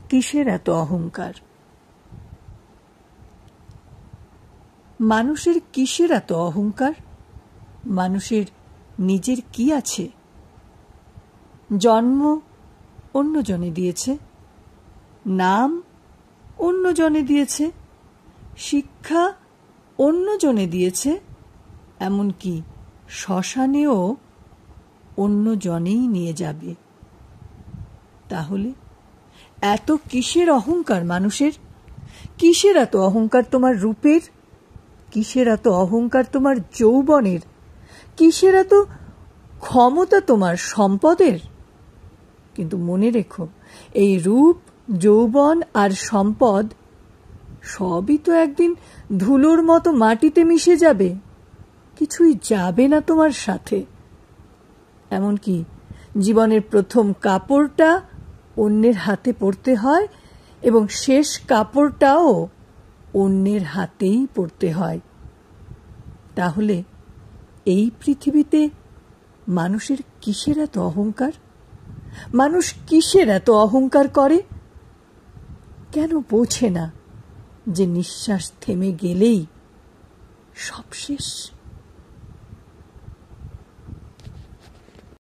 কিসের এত অহংকার? মানুষের কিসের এত অহংকার? মানুষের নিজের কি আছে? জন্ম অন্যজনে দিয়েছে, নাম অন্যজনে দিয়েছে, শিক্ষা অন্যজনে দিয়েছে, এমনকি শ্মশানেও অন্যজনেই নিয়ে যাবে। তাহলে এত কিসের অহংকার মানুষের? কিসের এত অহংকার তোমার রূপের? কিসের এত অহংকার তোমার যৌবনের? কিসের এত ক্ষমতা তোমার সম্পদের? কিন্তু মনে রেখো, এই রূপ, যৌবন আর সম্পদ সবই তো একদিন ধুলোর মতো মাটিতে মিশে যাবে, কিছুই যাবে না তোমার সাথে। এমনকি জীবনের প্রথম কাপড়টা অন্যের হাতে পরতে হয় এবং শেষ কাপড়টাও অন্যের হাতেই পরতে হয়। তাহলে এই পৃথিবীতে মানুষের কিসের এত অহংকার? মানুষ কিসের এত অহংকার করে? কেন বোঝে না যে নিঃশ্বাস থেমে গেলেই সব শেষ?